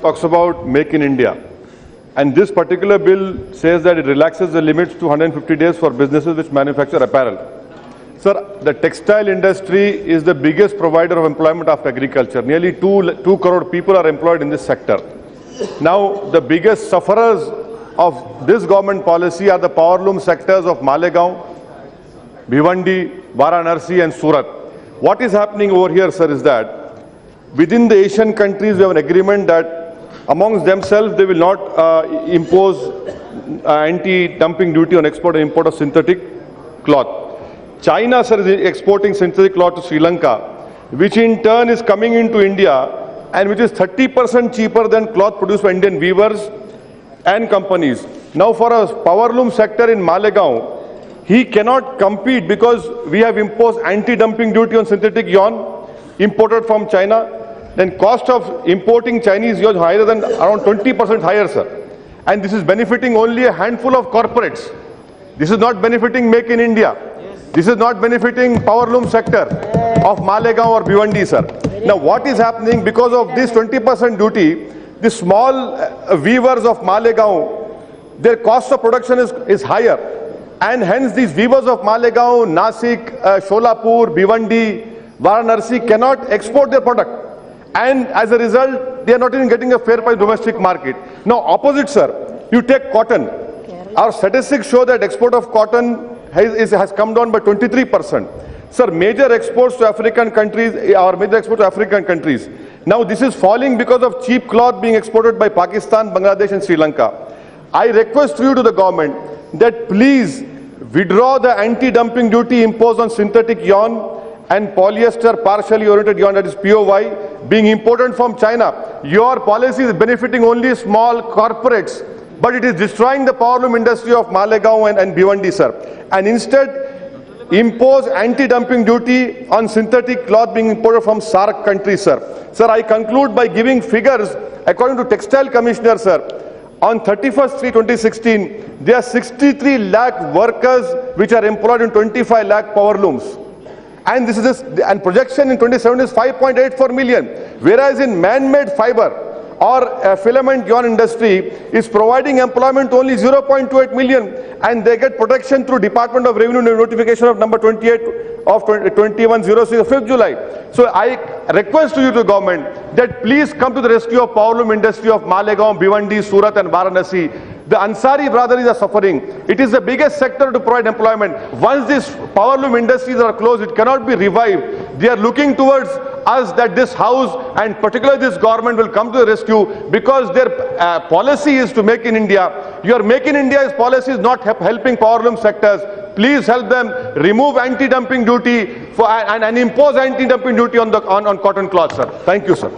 talks about Make in India. And this particular bill says that it relaxes the limits to 150 days for businesses which manufacture apparel. Sir, the textile industry is the biggest provider of employment after agriculture. Nearly 2 crore people are employed in this sector. Now, the biggest sufferers of this government policy are the powerloom sectors of Malegaon, Bhiwandi, Varanasi and Surat. What is happening over here, sir, is that within the Asian countries, we have an agreement that amongst themselves, they will not impose anti-dumping duty on export and import of synthetic cloth. China, sir, is exporting synthetic cloth to Sri Lanka, which in turn is coming into India and which is 30% cheaper than cloth produced by Indian weavers and companies. Now, for a powerloom sector in Malegaon, he cannot compete because we have imposed anti-dumping duty on synthetic yarn imported from China. Then cost of importing Chinese yarn higher than around 20% higher, sir. And this is benefiting only a handful of corporates. This is not benefiting Make in India. This is not benefiting powerloom sector of Malegaon or Bhiwandi, sir. Now, what is happening because of this 20% duty, the small weavers of Malegaon, their cost of production is higher. And hence these weavers of Malegaon, Nasik, Sholapur, Bhiwandi, Varanasi cannot export their product. And as a result, they are not even getting a fair price domestic market. Now, opposite, sir, you take cotton. Our statistics show that export of cotton has come down by 23%. Sir, major exports to African countries, Now, this is falling because of cheap cloth being exported by Pakistan, Bangladesh and Sri Lanka. I request you to the government that please withdraw the anti-dumping duty imposed on synthetic yarn and polyester partially oriented yarn, that is POY, being imported from China. Your policy is benefiting only small corporates, but it is destroying the powerloom industry of Malegaon and Bhiwandi, sir. And instead, impose anti-dumping duty on synthetic cloth being imported from SAARC countries, sir. Sir, I conclude by giving figures. According to Textile Commissioner, sir, on 31st/3/2016, there are 63 lakh workers which are employed in 25 lakh powerlooms. And this is and projection in 2070 is 5.84 million. Whereas in man-made fiber or filament yarn industry is providing employment to only 0.28 million, and they get protection through Department of Revenue notification of number 28 of 2106 of 5th July. So I request to you to the government that please come to the rescue of powerloom industry of Malegaon, Bhiwandi, Surat and Varanasi. The Ansari brothers are suffering. It is the biggest sector to provide employment. Once these powerloom industries are closed, it cannot be revived. They are looking towards us that this house and particularly this government will come to the rescue because their policy is to Make in India. Your Make in India's policy is not helping powerloom sectors. Please help them remove anti-dumping duty and impose anti-dumping duty on cotton cloth, sir. Thank you, sir.